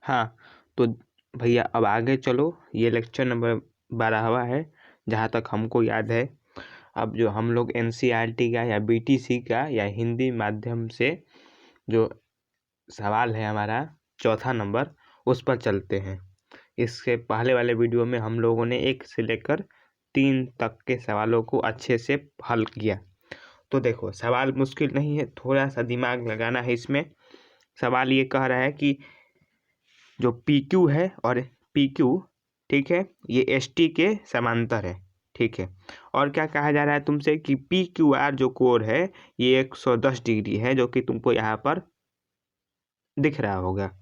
हाँ, तो भैया अब आगे चलो, ये लेक्चर नंबर 12वां है जहाँ तक हमको याद है। अब जो हम लोग NCERT का या BTC का या हिंदी माध्यम से जो सवाल है हमारा चौथा नंबर, उस पर चलते हैं। इसके पहले वाले वीडियो में हम लोगों ने 1 से लेकर 3 तक के सवालों को अच्छे से हल किया। तो देखो, सवाल मुश्किल नहीं है, थोड़ा सा दिमाग लगाना है इसमें। सवाल ये कह रहा है कि जो PQ है और PQ, ठीक है, ये ST के समांतर है, ठीक है। और क्या कहा जा रहा है तुमसे कि PQR जो कोण है ये 110 डिग्री है, जो कि तुमको यहाँ पर दिख रहा होगा।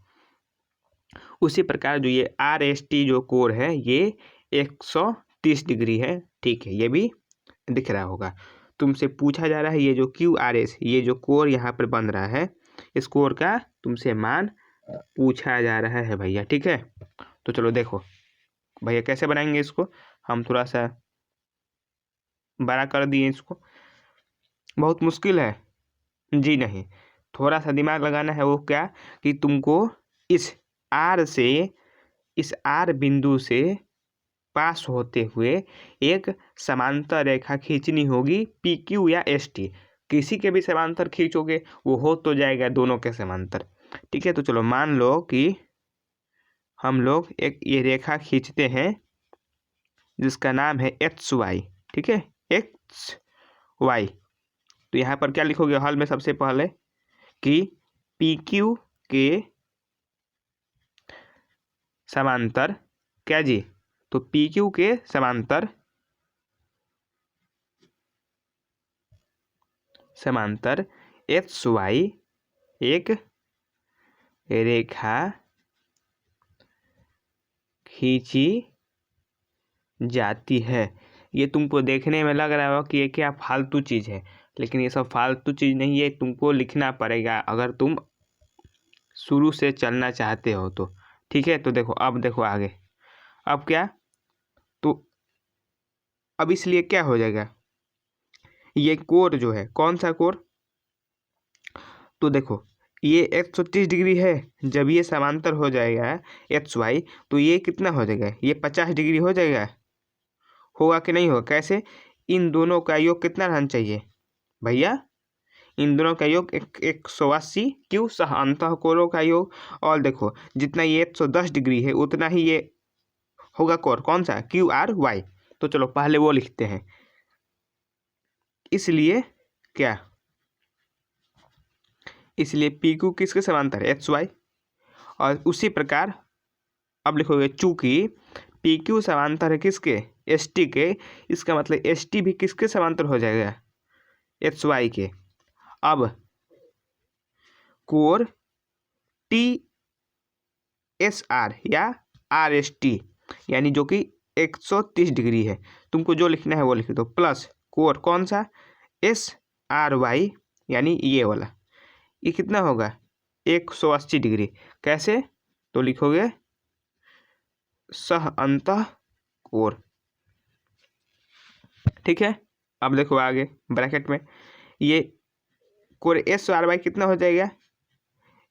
उसी प्रकार जो ये RST जो कोण है ये 130 डिग्री है, ठीक है, ये भी दिख रहा होगा। तुमसे पूछा जा रहा है ये जो QRS, ये जो कोण यहाँ पर बन रहा है, इस कोण का तुमसे मान पूछा जा रहा है भैया, ठीक है। तो चलो देखो भैया कैसे बनाएंगे इसको। हम थोड़ा सा बड़ा कर दिए इसको, बहुत मुश्किल है जी नहीं, थोड़ा सा दिमाग लगाना है। वो क्या कि तुमको इस R बिंदु से पास होते हुए एक समांतर रेखा खींचनी होगी PQ या ST। किसी के भी समांतर खींचोगे वो हो तो जाएगा दोनों के समांतर, ठीक है। तो चलो मान लो कि हम लोग एक ये रेखा खींचते हैं जिसका नाम है XY, ठीक है, XY। तो यहाँ पर क्या लिखोगे हल में सबसे पहले कि PQ के समांतर क्या जी, तो PQ के समांतर XY एक रेखा खींची जाती है। ये तुमको देखने में लग रहा होगा कि ये क्या फालतू चीज़ है, लेकिन ये सब फालतू चीज़ नहीं है, तुमको लिखना पड़ेगा अगर तुम शुरू से चलना चाहते हो तो, ठीक है। तो देखो अब देखो आगे, अब क्या, तो अब इसलिए क्या हो जाएगा, ये कोण जो है कौन सा कोण, तो देखो ये 130 डिग्री है, जब ये समांतर हो जाएगा XY तो ये कितना हो जाएगा, ये 50 डिग्री हो जाएगा, होगा कि नहीं होगा। कैसे, इन दोनों का योग कितना रहना चाहिए भैया, इन दोनों का योग 180, क्यों, सह अंतःकोणों का योग। और देखो जितना ये 110 डिग्री है उतना ही ये होगा कोण, कौन सा, QRY। तो चलो पहले वो लिखते हैं। इसलिए क्या, इसलिए PQ किसके समांतर है, XY। और उसी प्रकार अब लिखोगे चूंकि PQ समांतर है किसके, ST के, इसका मतलब ST भी किसके समांतर हो जाएगा, XY के। अब कोण TSR या RST यानी जो कि 130 डिग्री है, तुमको जो लिखना है वो लिख दो, प्लस कोण कौन सा, SRY यानी ये वाला, ये कितना होगा 180 डिग्री। कैसे, तो लिखोगे सह अंतः कोण, ठीक है। अब देखो आगे ब्रैकेट में ये कोण SRY कितना हो जाएगा,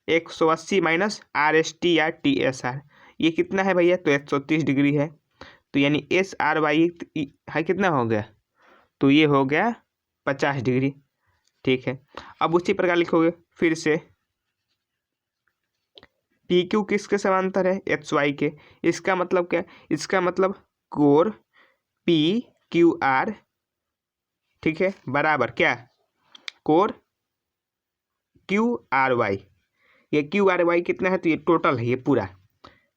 180 माइनस RST या TSR, ये कितना है भैया, तो 130 डिग्री है। तो यानी SRY है कितना हो गया, तो ये हो गया 50 डिग्री, ठीक है। अब उसी प्रकार लिखोगे फिर से PQ किसके समांतर है, XY के। इसका मतलब क्या, इसका मतलब कोण PQR, ठीक है, बराबर क्या, कोण QRY। ये QRY कितना है, तो ये टोटल है ये पूरा,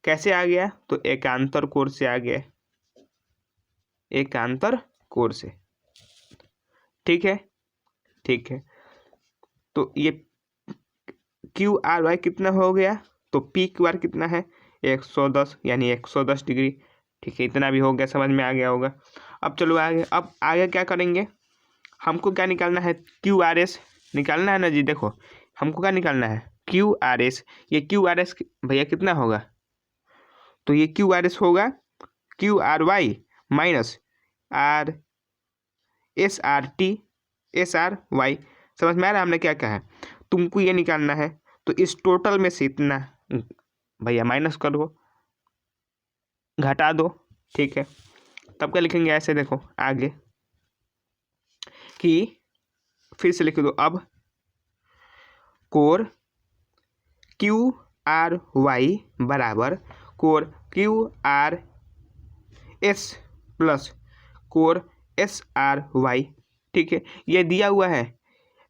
कैसे आ गया, तो एकांतर कोण से आ गया, एकांतर कोण से, ठीक है, ठीक है। तो ये QRY कितना हो गया, तो PQR कितना है 110 यानी 110 डिग्री, ठीक है, इतना भी हो गया, समझ में आ गया होगा। अब चलो आगे, अब आगे क्या करेंगे, हमको क्या निकालना है, QRS निकालना है ना जी। देखो हमको क्या निकालना है, QRS। ये QRS भैया कितना होगा, तो ये QRS होगा QRY माइनस SRY। समझ में आ रहा है हमने क्या कहा है, तुमको ये निकालना है, तो इस टोटल में से इतना भैया माइनस कर दो, घटा दो, ठीक है। तब क्या लिखेंगे, ऐसे देखो आगे कि फिर से लिख दो, अब कोर क्यू आर वाई बराबर कोर क्यू आर एस प्लस कोर एस आर वाई, ठीक है। ये दिया हुआ है,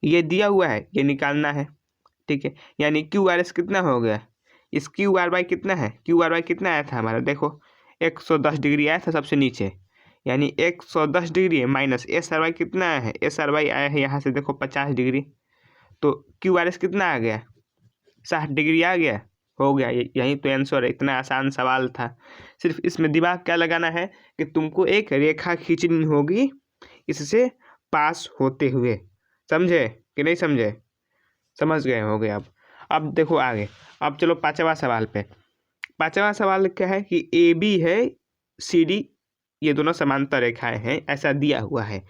ये दिया हुआ है, ये निकालना है, ठीक है। यानी क्यू आर एस कितना हो गया, इस क्यू आर वाई कितना है, क्यू आर वाई कितना आया था हमारा, देखो 110 डिग्री आया था सबसे नीचे, यानी 110 degree minus S R Y कितना आया है, एस आर वाई आया है यहाँ से देखो 50 डिग्री, तो क्यू आर एस कितना आ गया, 60 डिग्री आ गया, हो गया। यही तो आंसर है, इतना आसान सवाल था। सिर्फ इसमें दिमाग क्या लगाना है कि तुमको एक रेखा खींचनी होगी इससे पास होते हुए, समझे कि नहीं समझे, समझ गए होगे अब देखो आगे। अब चलो पांचवा सवाल पे। पांचवा सवाल क्या है कि ए बी है, सी डी ये दोनों समांतर रेखाएं हैं, ऐसा दिया हुआ है।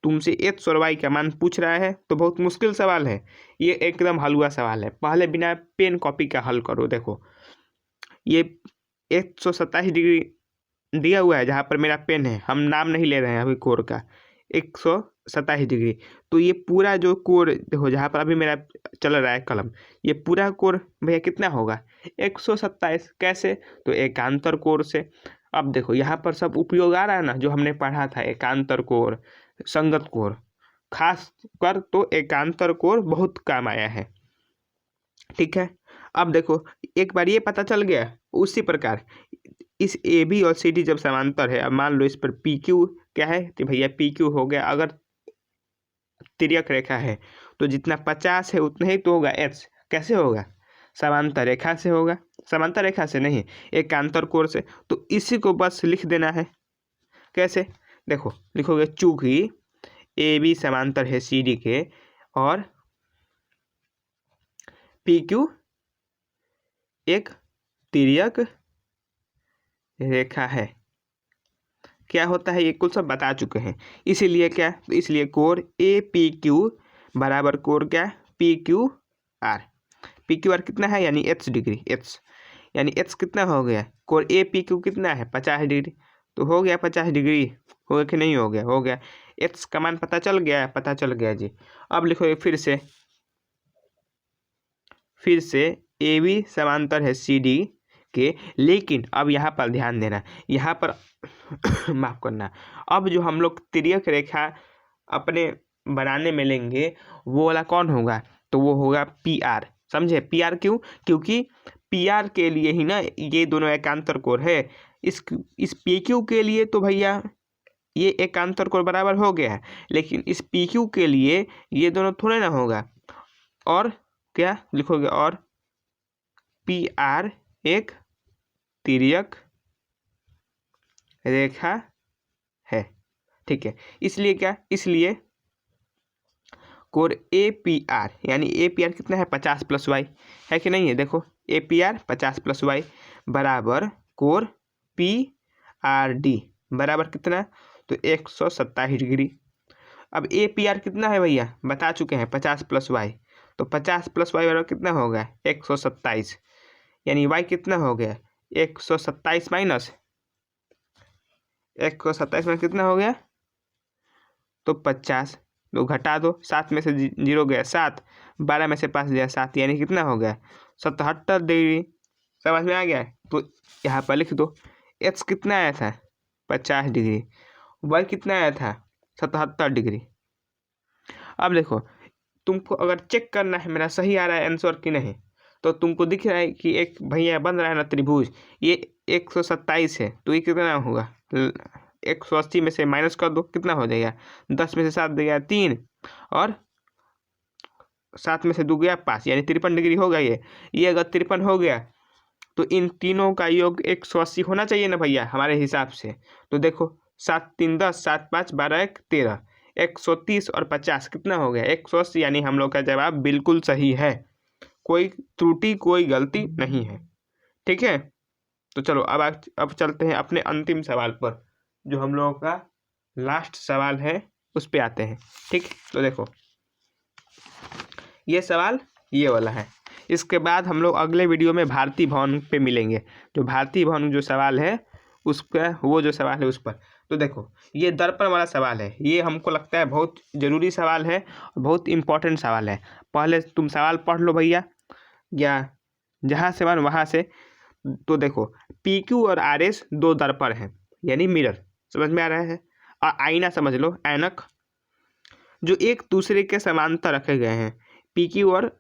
तुमसे एक्स और वाई का मान पूछ रहा है, तो बहुत मुश्किल सवाल है ये, एकदम हलवा सवाल है। पहले बिना पेन कॉपी का हल करो। देखो ये 127 डिग्री दिया हुआ है, जहाँ पर मेरा पेन है, हम नाम नहीं ले रहे हैं अभी कोर का, 127 डिग्री। तो ये पूरा जो कोर देखो, जहाँ पर अभी मेरा चल रहा है कलम, ये पूरा कोर भैया कितना होगा, 127। कैसे, तो एकांतर कोर से। अब देखो यहाँ पर सब उपयोग आ रहा है ना, जो हमने पढ़ा था, एकांतर कोर, संगत कोर, खास कर तो एकांतर कोर बहुत काम आया है, ठीक है। अब देखो एक बार ये पता चल गया, उसी प्रकार इस ए बी और सी डी जब समांतर है, अब मान लो इस पर पी क्यू क्या है, तो भैया पी क्यू हो गया, अगर तिर्यक रेखा है तो जितना 50 है उतना ही तो होगा एच। कैसे होगा, समांतर रेखा से होगा, समांतर रेखा से नहीं, एकांतर कोण से। तो इसी को बस लिख देना है। कैसे, देखो लिखोगे चूंकि ए बी समांतर है सी डी के और पी क्यू एक तिर्यक रेखा है। क्या होता है ये कुल सब बता चुके हैं। इसीलिए क्या, तो इसलिए कोण ए पी क्यू बराबर कोण क्या, P Q R. P Q R कितना है, यानी एच डिग्री, एच यानी एच कितना हो गया, कोण ए पी क्यू कितना है 50 डिग्री, तो हो गया 50 डिग्री, हो गया कि नहीं हो गया, हो गया। एच का मान पता चल गया, पता चल गया जी। अब लिखो फिर से ए बी समांतर है सी डी के, लेकिन अब यहाँ पर ध्यान देना, यहाँ पर माफ करना, अब जो हम लोग तिर्यक रेखा अपने बनाने में लेंगे वो वाला कौन होगा, तो वो होगा पी आर। समझे, पी आर क्यों, क्योंकि पी आर के लिए ही ना ये दोनों एकांतर कोण है। इस पी क्यू के लिए तो भैया ये एकांतर कोण बराबर हो गया है, लेकिन इस पी क्यू के लिए ये दोनों थोड़े ना होगा। और क्या लिखोगे, और पी आर एक तिर्यक रेखा है, ठीक है। इसलिए क्या, इसलिए कोण ए पी आर, यानी ए पी आर कितना है 50 प्लस वाई, है कि नहीं है, देखो A P R 50 plus Y बराबर कोण पी आर डी बराबर कितना, तो 127 डिग्री। अब ए पी आर कितना है भैया, बता चुके हैं 50 प्लस वाई, तो 50 प्लस वाई बराबर कितना हो गया 127, यानी वाई कितना हो गया 127 माइनस 127 में कितना हो गया, तो 50, तो घटा दो, 7 में से 0 गया 7, 12 में से 5 गया 7, यानी कितना हो गया 77 डिग्री। समझ में आ गया, तो यहाँ पर लिख दो एक्स कितना आया था 50 डिग्री, वाई कितना आया था 77 डिग्री। अब देखो तुमको अगर चेक करना है मेरा सही आ रहा है आंसर कि नहीं, तो तुमको दिख रहा है कि एक भैया बन रहा है ना त्रिभुज, ये 127 है, तो ये कितना होगा 180 में से माइनस कर दो, कितना हो जाएगा 10 में से 7 देगा 3, और 7 में से 2 गया 5, यानी 53 डिग्री होगा ये अगर 53 हो गया तो इन तीनों का योग 180 होना चाहिए ना भैया हमारे हिसाब से। तो देखो 7 3 10, 7 5 12 1 13, 130 और 50 कितना हो गया 180, यानी हम लोग का जवाब बिल्कुल सही है, कोई त्रुटि कोई गलती नहीं है, ठीक है। तो चलो अब चलते हैं अपने अंतिम सवाल पर, जो हम लोगों का लास्ट सवाल है उस पे आते हैं, ठीक। तो देखो ये सवाल ये वाला है, इसके बाद हम लोग अगले वीडियो में भारतीय भवन पे मिलेंगे। जो भारतीय भवन जो सवाल है उसका, वो जो सवाल है उस पर। तो देखो ये दर्पण वाला सवाल है, ये हमको लगता है बहुत ज़रूरी सवाल है, बहुत इम्पोर्टेंट सवाल है। पहले तुम सवाल पढ़ लो भैया, या जहाँ से मन वहाँ से। तो देखो PQ और RS दो दर्पण हैं, यानी मिरर, समझ में आ रहा है। और आईना समझ लो, ऐनक, जो एक दूसरे के समांतर रखे गए हैं। PQ और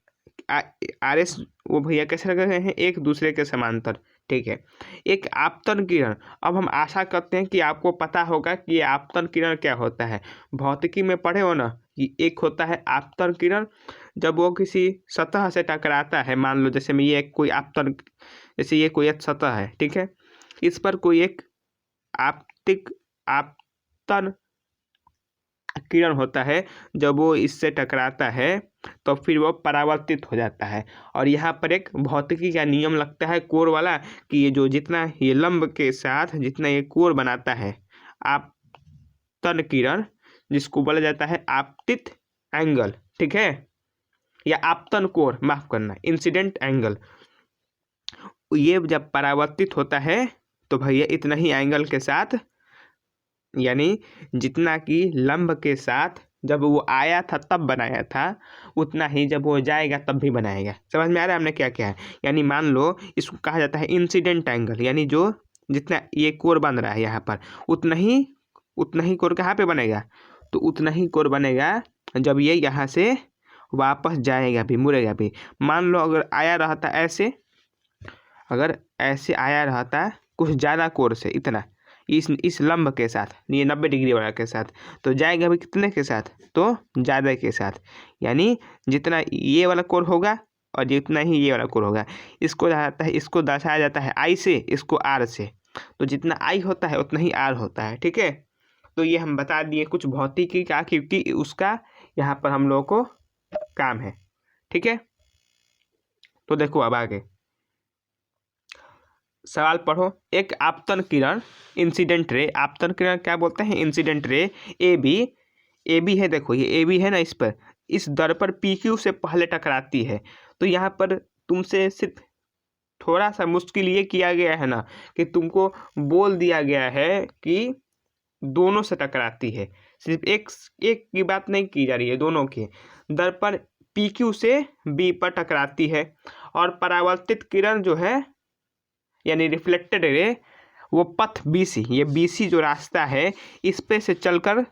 RS वो भैया कैसे रखे गए हैं, एक दूसरे के समांतर, ठीक है। एक आपतन किरण, अब हम आशा करते हैं कि आपको पता होगा कि ये आपतन किरण क्या होता है। भौतिकी में पढ़े हो ना कि एक होता है आपतन किरण, जब वो किसी सतह से टकराता है। मान लो जैसे में ये कोई आपतन, जैसे ये कोई एक सतह है, ठीक है, इस पर कोई एक आपतन किरण होता है। जब वो इससे टकराता है तो फिर वो परावर्तित हो जाता है। और यहाँ पर एक भौतिकी का नियम लगता है कोर वाला, कि ये जो जितना ये लंब के साथ जितना ये कोर बनाता है आपतन किरण, जिसको बोला जाता है आपतित एंगल, ठीक है, या आपतन कोर, माफ करना, इंसिडेंट एंगल, ये जब परावर्तित होता है तो भैया इतना ही एंगल के साथ, यानी जितना कि लंब के साथ जब वो आया था तब बनाया था, उतना ही जब वो जाएगा तब भी बनाएगा। समझ में आ रहा है हमने क्या क्या है। यानी मान लो इसको कहा जाता है इंसिडेंट एंगल, यानी जो जितना ये कोर बन रहा है यहाँ पर, उतना ही कोर कहाँ पे बनेगा, तो उतना ही कोर बनेगा जब ये यहाँ से वापस जाएगा भी, मुड़ेगा भी। मान लो अगर आया रहता ऐसे, अगर ऐसे आया रहता कुछ ज़्यादा कोर से, इतना इस लंब के साथ, ये 90 डिग्री वाला के साथ, तो जाएगा भी कितने के साथ, तो ज़्यादा के साथ। यानी जितना ये वाला कोर होगा और जितना ही ये वाला कोर होगा, इसको जाता है, इसको दर्शाया जाता है I से, इसको R से। तो जितना I होता है उतना ही R होता है, ठीक है। तो ये हम बता दिए कुछ भौतिकी का, क्योंकि उसका यहाँ पर हम लोगों को काम है, ठीक है। तो देखो अब आगे सवाल पढ़ो। एक आपतन किरण, इंसिडेंट रे, आपतन किरण क्या बोलते हैं, इंसिडेंट रे, ए बी है, देखो ये ए बी है ना, इस पर, इस दर्पण PQ से पहले टकराती है। तो यहाँ पर तुमसे सिर्फ थोड़ा सा मुश्किल ये किया गया है ना, कि तुमको बोल दिया गया है कि दोनों से टकराती है, सिर्फ एक की बात नहीं की जा रही है, दोनों की। दर्पण PQ से B पर टकराती है, और परावर्तित किरण जो है, यानी रिफ्लेक्टेड रे, वो पथ BC, ये BC जो रास्ता है, इस पे से चलकर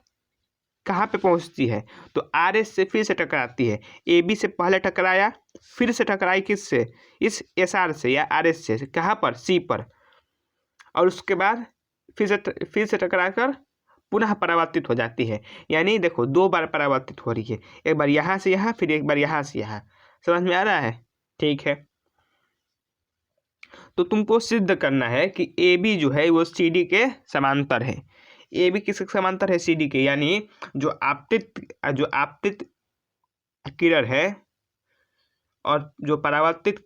कहाँ पे पहुँचती है, तो RS से फिर से टकराती है। AB से पहले टकराया, फिर से टकराई किससे, इस SR से या RS से, कहाँ पर, C पर, और उसके बाद फिर से टकरा कर पुनः परावर्तित हो जाती है। यानी देखो 2 बार परावर्तित हो रही है, एक बार यहाँ से यहाँ, फिर एक बार यहाँ से यहाँ। समझ में आ रहा है, ठीक है। तो तुमको सिद्ध करना है कि AB जो है वो CD के समांतर है। AB किसके समांतर है, CD के। यानी जो आपतित किरण है और जो परावर्तित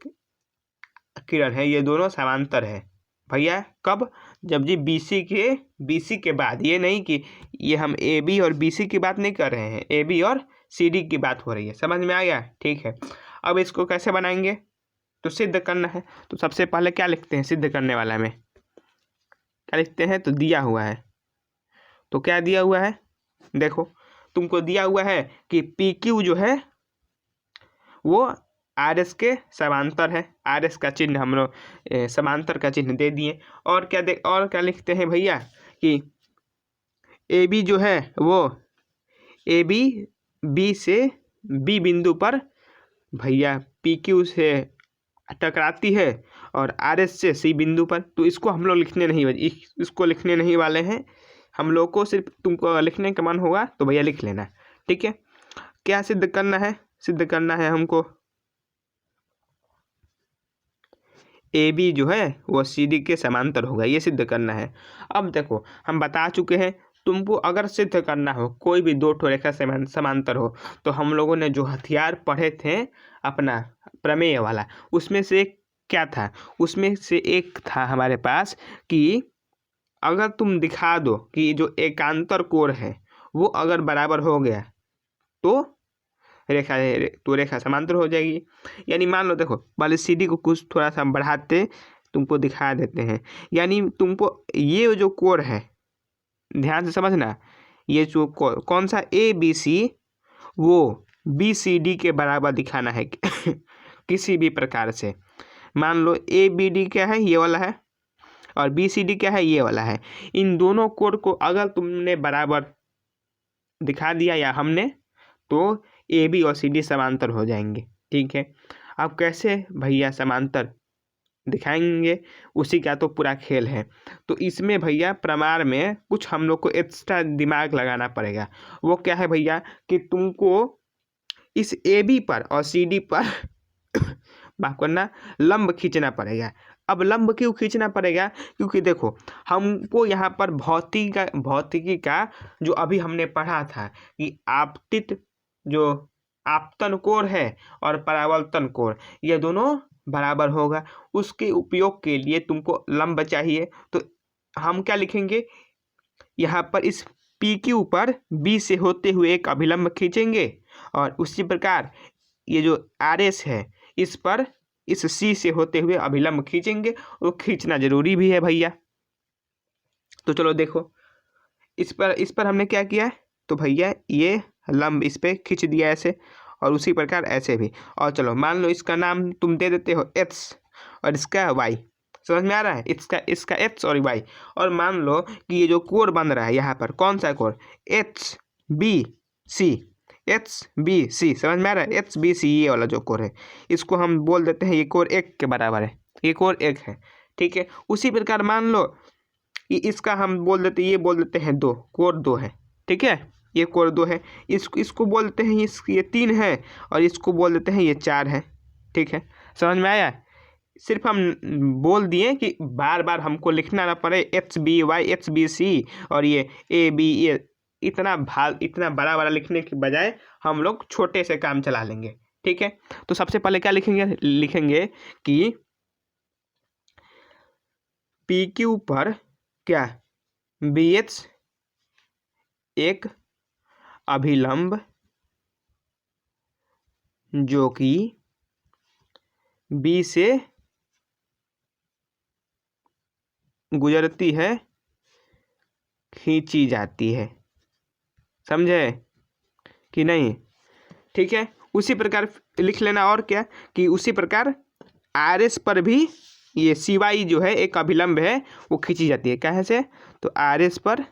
किरण है, ये दोनों समांतर है भैया। कब, जब जी BC के बाद, ये नहीं कि ये हम AB और BC की बात नहीं कर रहे हैं, AB और CD की बात हो रही है। समझ में आ गया, ठीक है। अब इसको कैसे बनाएंगे, तो सिद्ध करना है। तो सबसे पहले क्या लिखते हैं, सिद्ध करने वाला में क्या लिखते हैं, तो दिया हुआ है। तो क्या दिया हुआ है, देखो तुमको दिया हुआ है कि PQ जो है वो RS के समांतर है। RS का चिन्ह हम लोग समांतर का चिन्ह दे दिए। और क्या लिखते हैं भैया, कि AB जो है वो AB B से B बिंदु पर भैया PQ से टकराती है, और RS से C बिंदु पर। तो इसको हम लोग इसको लिखने नहीं वाले हैं हम लोग को, सिर्फ तुमको लिखने का मन होगा तो भैया लिख लेना, ठीक है। क्या सिद्ध करना है, सिद्ध करना है हमको AB जो है वो CD के समांतर होगा, ये सिद्ध करना है। अब देखो हम बता चुके हैं, तुमको अगर सिद्ध करना हो कोई भी दो ठो रेखा समांतर हो, तो हम लोगों ने जो हथियार पढ़े थे अपना प्रमेय वाला, उसमें से क्या था, उसमें से एक था हमारे पास कि अगर तुम दिखा दो कि जो एकांतर कोण है वो अगर बराबर हो गया, तो रेखा है तो रेखा समांतर हो जाएगी। यानी मान लो देखो वाले CD को कुछ थोड़ा सा बढ़ाते तुमको दिखा देते हैं। यानी तुमको ये जो कोण है ध्यान से समझना, ये जो कौन सा ABC वो BCD के बराबर दिखाना है किसी भी प्रकार से। मान लो ABD क्या है, ये वाला है, और BCD क्या है, ये वाला है। इन दोनों कोण को अगर तुमने बराबर दिखा दिया या हमने, तो AB और CD समांतर हो जाएंगे। ठीक है, अब कैसे भैया समांतर दिखाएंगे, उसी का तो पूरा खेल है। तो इसमें भैया प्रमाण में कुछ हम लोग को एक्स्ट्रा दिमाग लगाना पड़ेगा। वो क्या है भैया कि तुमको इस AB पर और CD पर माफ करना लंब खींचना पड़ेगा। अब लंब क्यों खींचना पड़ेगा, क्योंकि देखो हमको यहाँ पर भौतिकी का जो अभी हमने पढ़ा था कि आपतित जो आपतन कोण है और परावर्तन कोण ये दोनों बराबर होगा, उसके उपयोग के लिए तुमको लंब चाहिए। तो हम क्या लिखेंगे यहाँ पर, इस PQ पर B से होते हुए एक अभिलंब खींचेंगे, और उसी प्रकार ये जो RS है इस पर इस C से होते हुए अभिलंब खींचेंगे। वो खींचना जरूरी भी है भैया। तो चलो देखो इस पर हमने क्या किया है, तो भैया ये लंब इस पे खींच दिया ऐसे, और उसी प्रकार ऐसे भी। और चलो मान लो इसका नाम तुम दे देते हो X और इसका Y, समझ में आ रहा है, इसका X और Y। और मान लो कि ये जो कोण बन रहा है यहाँ पर, कौन सा कोण, HBC, HBC, समझ में आ रहा है, HBC ये वाला जो कोण है, इसको हम बोल देते हैं ये कोण 1 के बराबर है, ये कोण 1 है। ठीक है, उसी प्रकार मान लो कि इसका हम बोल देते, ये बोल देते हैं 2, कोण 2 है। ठीक है, ये कोण 2 है, इसको बोल देते हैं ये 3 है, और इसको बोल देते हैं ये 4 है। ठीक है, समझ में आया। सिर्फ हम बोल दिए कि बार बार हमको लिखना ना पड़े HBY HBC और ये AB, ये इतना बड़ा बड़ा लिखने के बजाय हम लोग छोटे से काम चला लेंगे। ठीक है, तो सबसे पहले क्या लिखेंगे कि PQ पर क्या, BH एक अभिलंब जो कि B से गुजरती है, खींची जाती है, समझे कि नहीं। ठीक है, उसी प्रकार लिख लेना, और क्या कि उसी प्रकार RS पर भी ये CY जो है एक अभिलंब है, वो खींची जाती है। कैसे, तो RS पर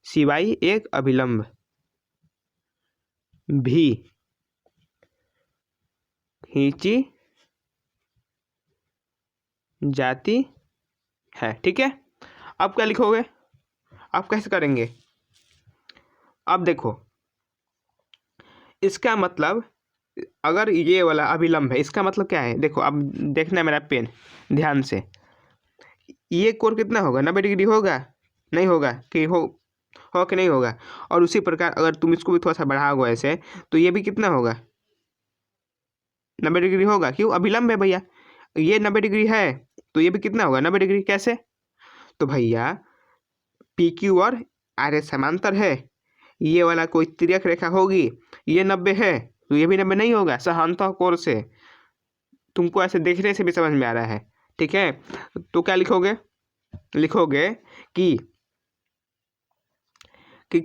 CY एक अभिलंब भी खींची जाती है। ठीक है, अब क्या लिखोगे, अब कैसे करेंगे, अब देखो इसका मतलब अगर ये वाला अभिलंब है, इसका मतलब क्या है, देखो अब देखना है मेरा पेन ध्यान से, ये कोण कितना होगा, 90 डिग्री होगा, नहीं होगा कि हो कि नहीं होगा। और उसी प्रकार अगर तुम इसको भी थोड़ा सा बढ़ाओगे ऐसे, तो ये भी कितना होगा, 90 डिग्री होगा, क्यों, अभिलंब है भैया, ये 90 डिग्री है तो ये भी कितना होगा, 90 डिग्री। कैसे, तो भैया PQ और RS समांतर है, ये वाला कोई तिर्यक रेखा होगी, ये 90 है तो ये भी 90 नहीं होगा, समांतर कोण से तुमको ऐसे देखने से भी समझ में आ रहा है। ठीक है, तो क्या लिखोगे कि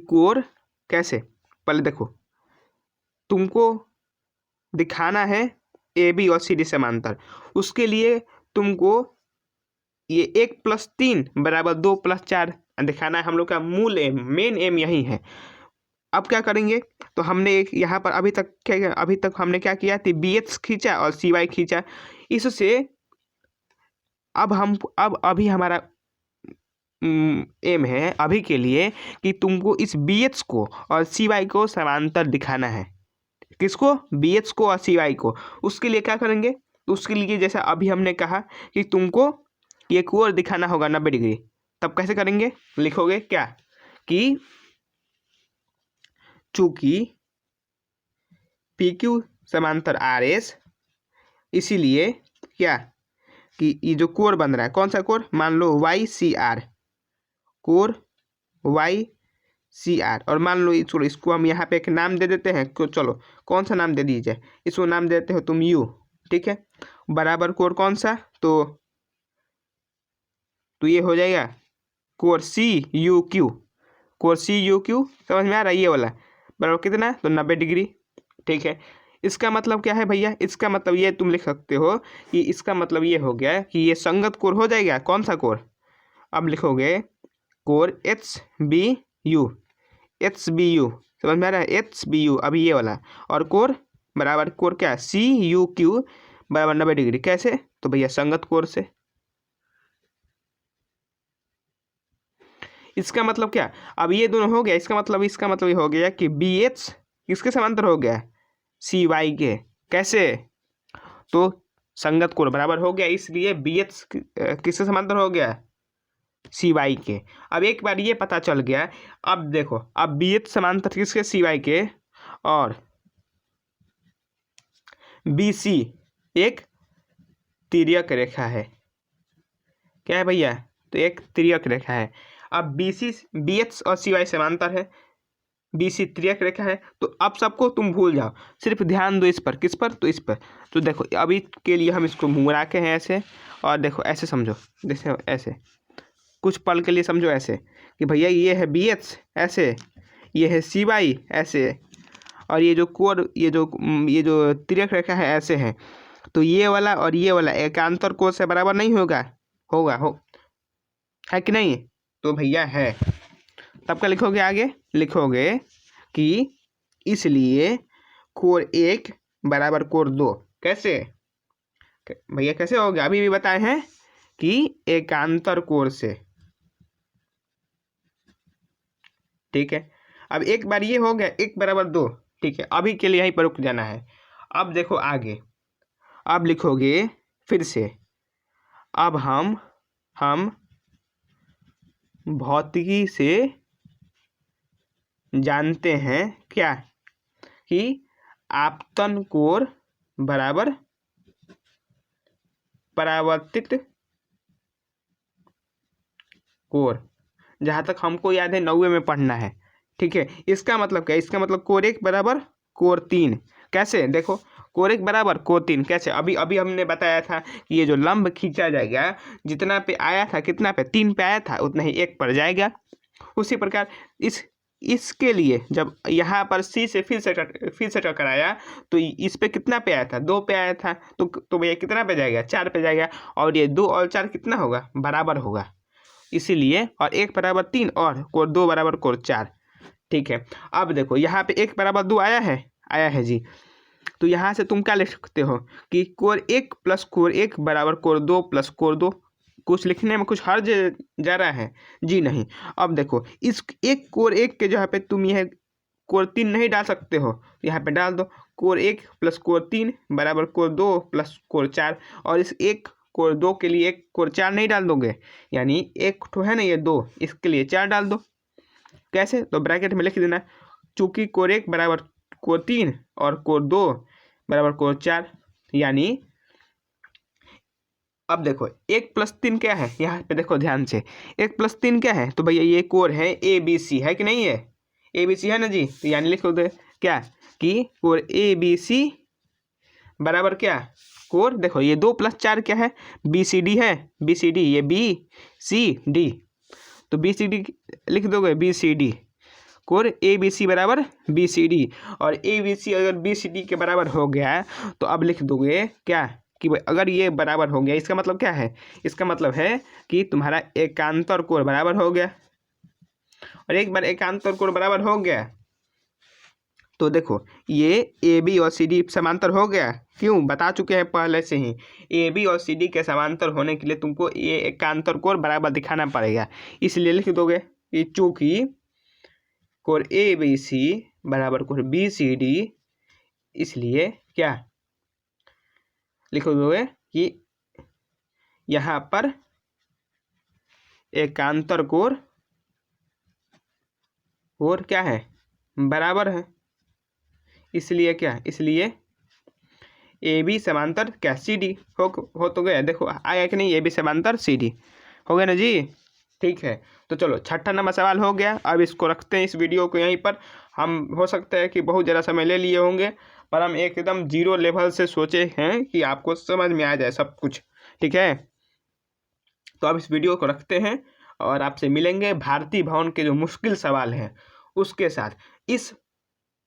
कोण कैसे, पहले देखो तुमको दिखाना है AB और CD समांतर, उसके लिए तुमको ये 1+3 बराबर 2+4 दिखाना है। हम लोग का मूल एम, मेन एम यही है। अब क्या करेंगे, तो हमने एक यहाँ पर अभी तक हमने क्या किया थी, BH खींचा और CY खींचा। इससे अब अभी हमारा एम है अभी के लिए कि तुमको इस BH को और CY को समांतर दिखाना है। किसको, BH को और CY को। उसके लिए क्या करेंगे, तो उसके लिए जैसा अभी हमने कहा कि तुमको ये कोण दिखाना होगा 90 डिग्री, तब कैसे करेंगे, लिखोगे क्या कि चूंकि PQ समांतर RS, इसीलिए क्या कि ये जो कोण बन रहा है, कौन सा कोण, मान लो YCR, कोण CR। और मान लो चलो इसको हम यहाँ पे एक नाम दे देते हैं, चलो कौन सा नाम दे दीजिए, इसको नाम देते हो तुम U, ठीक है। बराबर कोर कौन सा, तो ये हो जाएगा कोर CUQ, कोर CUQ, समझ में आ रहा है ये वाला, बराबर कितना, तो 90 डिग्री, ठीक है। इसका मतलब क्या है भैया, इसका मतलब ये तुम लिख सकते हो कि इसका मतलब ये हो गया कि ये संगत कोर हो जाएगा। कौन सा कोर, अब लिखोगे कोर HBU, समझ में आ रहा है, HBU अभी ये वाला, और कोर बराबर कोर क्या, CUQ बराबर 90 डिग्री। कैसे, तो भैया संगत कोर से। इसका मतलब क्या, अब ये दोनों हो गया, इसका मतलब ये हो गया कि BH किसके समांतर हो गया, CY के। कैसे, तो संगत कोण बराबर हो गया, इसलिए BH किसके समांतर हो गया, CY के। अब एक बार ये पता चल गया, अब देखो अब BH समांतर किसके, CY के, और BC एक तिर्यक रेखा है। क्या है भैया, तो एक तिर्यक रेखा है। अब BH और CY समांतर है, BC तिर्यक रेखा है। तो अब सबको तुम भूल जाओ, सिर्फ ध्यान दो इस पर, किस पर, तो इस पर। तो देखो अभी के लिए हम इसको मुड़ा के हैं ऐसे, और देखो ऐसे समझो, जैसे ऐसे कुछ पल के लिए समझो ऐसे कि भैया ये है BH ऐसे, ये है CY ऐसे, और ये जो कोर ये जो तिर्यक रेखा है ऐसे है। तो ये वाला और ये वाला एकांतर कोण से बराबर नहीं होगा, है कि नहीं, तो भैया है। तब क्या लिखोगे, आगे लिखोगे कि इसलिए कोर 1 बराबर कोर 2। कैसे भैया, कैसे हो गया, अभी भी बताए हैं कि एकांतर कोण से, ठीक है। अब एक बार ये हो गया 1 बराबर 2, ठीक है। अभी के लिए यहीं पर रुक जाना है। अब देखो आगे, अब लिखोगे फिर से, अब हम भौतिकी से जानते हैं क्या, कि आपतन कोण बराबर परावर्तित कोण। जहाँ तक हमको याद है 9वीं में पढ़ना है, ठीक है। इसका मतलब क्या, इसका मतलब कोर 1 बराबर कोर 3। कैसे, देखो कोर 1 बराबर कोर 3 कैसे, अभी हमने बताया था कि ये जो लंब खींचा जाएगा, जितना पे आया था, कितना पे 3 पे आया था, उतना ही 1 पर जाएगा। उसी प्रकार इसके लिए जब यहाँ पर C से फिर से टकराया, तो इस पे कितना पे आया था, 2 पे आया था, तो भैया कितना पे जाएगा, 4 पे जाएगा। और ये 2 और 4 कितना होगा, बराबर होगा, इसीलिए, और 1 बराबर 3 और कोर 2 बराबर कोर 4, ठीक है। अब देखो यहाँ पे 1 बराबर 2 आया है जी। तो यहाँ से तुम क्या लिख सकते हो कि कोर 1 प्लस कोर 1 बराबर कोर 2 प्लस कोर 2। कुछ लिखने में कुछ हर्ज जा रहा है जी, नहीं। अब देखो इस एक कोर 1 के जगह पे तुम यह कोर 3 नहीं डाल सकते हो, यहाँ पे डाल दो कोर 1 प्लस कोर 3 बराबर कोर 2 प्लस कोर 4। और इस एक कोर 2 के लिए एक कोर 4 नहीं डाल दोगे, यानी एक तो है ना ये 2, इसके लिए 4 डाल दो। कैसे, तो ब्रैकेट में लिख देना, चूंकि कोर 1 बराबर कोर 3 और कोर 2 बराबर कोर 4, यानी अब देखो 1 प्लस 3 क्या है, यहाँ पे देखो ध्यान से, 1 प्लस 3 क्या है, तो भैया ये कोर है ABC, है कि नहीं है, ABC है ना जी। तो यानी लिख दो क्या कि कोर ABC बराबर क्या, कोर देखो ये 2 प्लस 4 क्या है, BCD है, BCD ये BCD, तो BCD लिख दोगे, BCD कोर ABC बराबर BCD। और ABC अगर BCD के बराबर हो गया, तो अब लिख दोगे क्या कि अगर ये बराबर हो गया, इसका मतलब क्या है, इसका मतलब है कि तुम्हारा एकांतर कोण बराबर हो गया। और एक बार एकांतर कोण बराबर हो गया, तो देखो ये AB और CD समांतर हो गया। क्यों, बता चुके हैं पहले से ही, AB और CD के समांतर होने के लिए तुमको ये एकांतर कोण बराबर दिखाना पड़ेगा। इसलिए लिख दोगे कि चूंकि कोण ABC बराबर कोण BCD, इसलिए क्या लिख दोगे कि यहाँ पर एकांतर कोण क्या है, बराबर है। इसलिए क्या, इसलिए AB समांतर क्या CD हो तो गया, देखो आया कि नहीं, AB समांतर CD हो गया ना जी। ठीक है, तो चलो 6ठा नंबर सवाल हो गया। अब इसको रखते हैं, इस वीडियो को यहीं पर। हम हो सकता है कि बहुत ज़्यादा समय ले लिए होंगे, पर हम एकदम जीरो लेवल से सोचे हैं कि आपको समझ में आ जाए सब कुछ। ठीक है, तो अब इस वीडियो को रखते हैं और आपसे मिलेंगे भारतीय भवन के जो मुश्किल सवाल हैं उसके साथ। इस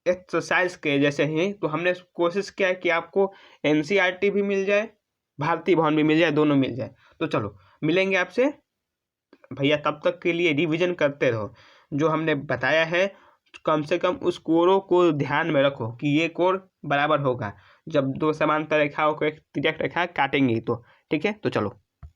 एक्सरसाइज के जैसे ही तो हमने कोशिश किया है कि आपको एनसीईआरटी भी मिल जाए, भारतीय भवन भी मिल जाए, दोनों मिल जाए। तो चलो मिलेंगे आपसे भैया, तब तक के लिए रिवीजन करते रहो। जो हमने बताया है कम से कम उस कोरों को ध्यान में रखो कि ये कोर बराबर होगा जब दो समांतर रेखाओं को एक तिर्यक रेखा काटेंगे तो। ठीक है, तो चलो।